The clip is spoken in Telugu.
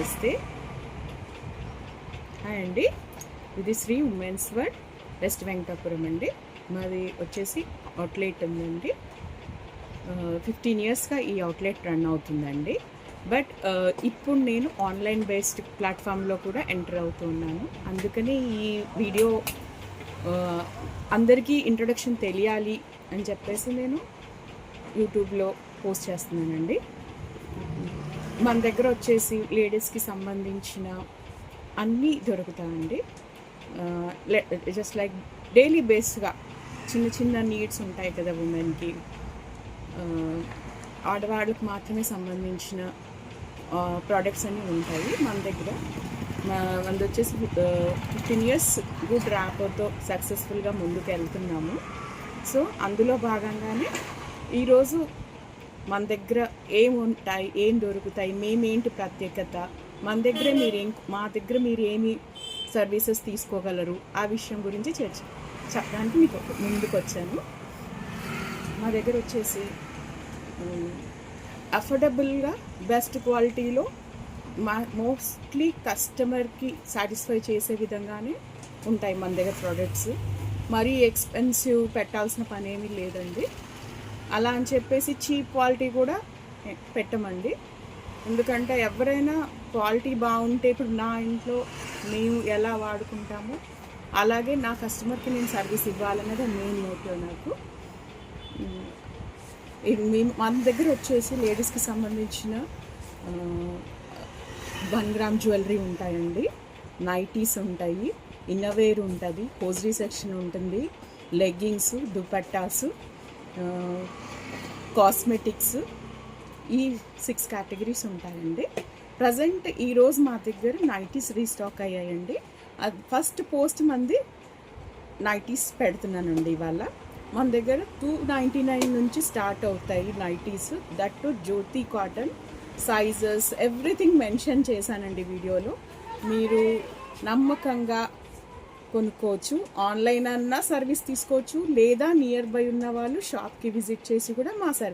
నమస్తే. హాయ్ అండి, ఇది Sri women's world west Venkatapuram అండి. మాది వచ్చేసి అవుట్లెట్ ఉందండి. 15 ఇయర్స్గా ఈ అవుట్లెట్ రన్ అవుతుందండి. బట్ ఇప్పుడు నేను ఆన్లైన్ బేస్డ్ ప్లాట్ఫామ్లో కూడా ఎంటర్ అవుతున్నాను. అందుకని ఈ వీడియో అందరికీ ఇంట్రొడక్షన్ తెలియాలి అని చెప్పేసి నేను యూట్యూబ్లో పోస్ట్ చేస్తున్నానండి. మన దగ్గర వచ్చేసి లేడీస్కి సంబంధించిన అన్నీ దొరుకుతాయండి. జస్ట్ లైక్ డైలీ బేస్గా చిన్న చిన్న నీడ్స్ ఉంటాయి కదా ఉమెన్కి, ఆడవాళ్ళకి మాత్రమే సంబంధించిన ప్రోడక్ట్స్ అన్నీ ఉంటాయి మన దగ్గర. మనది వచ్చేసి 15 ఇయర్స్ గుడ్ ర్యాపర్తో సక్సెస్ఫుల్గా ముందుకు వెళ్తున్నాము. సో అందులో భాగంగానే ఈరోజు మన దగ్గర ఏముంటాయి, ఏం దొరుకుతాయి, మేమేంటి ప్రత్యేకత, మా దగ్గర మీరు ఏమి సర్వీసెస్ తీసుకోగలరు, ఆ విషయం గురించి చెప్పడానికి మీకు ముందుకు వచ్చాను. మా దగ్గర వచ్చేసి అఫోర్డబుల్గా బెస్ట్ క్వాలిటీలో మోస్ట్లీ కస్టమర్కి సాటిస్ఫై చేసే విధంగానే ఉంటాయి మన దగ్గర ప్రోడక్ట్స్. మరీ ఎక్స్పెన్సివ్ పెట్టాల్సిన పని ఏమీ లేదండి. అలా అని చెప్పేసి చీప్ క్వాలిటీ కూడా పెట్టమండి. ఎందుకంటే ఎవరైనా క్వాలిటీ బాగుంటే, ఇప్పుడు నా ఇంట్లో మేము ఎలా వాడుకుంటామో అలాగే నా కస్టమర్కి నేను సర్వీస్ ఇవ్వాలనేది మెయిన్ మోటివ్ నాకు. మన దగ్గర వచ్చేసి లేడీస్కి సంబంధించిన 1 గ్రామ్ జ్యువెలరీ ఉంటాయండి, నైటీస్ ఉంటాయి, ఇన్నర్వేర్ ఉంటుంది, హోజరీ సెక్షన్ ఉంటుంది, లెగ్గింగ్స్, దుపట్టాస్, కాస్మెటిక్స్, ఈ 6 కేటగిరీస్ ఉంటాయండి. ప్రజెంట్ ఈరోజు మా దగ్గర నైటీస్ రీస్టాక్ అయ్యాయండి. అది ఫస్ట్ పోస్ట్ మంది నైటీస్ పెడుతున్నానండి ఇవాళ. మన దగ్గర 299 నుంచి స్టార్ట్ అవుతాయి nighties. That too Jyothi cotton, sizes everything mention చేశానండి వీడియోలో. మీరు నమ్మకంగా కొనుక్కోవచ్చు. ఆన్లైన్ అన్నా సర్వీస్ తీసుకోవచ్చు, లేదా నియర్ బై ఉన్న వాళ్ళు షాప్కి విజిట్ చేసి కూడా మా సర్వీస్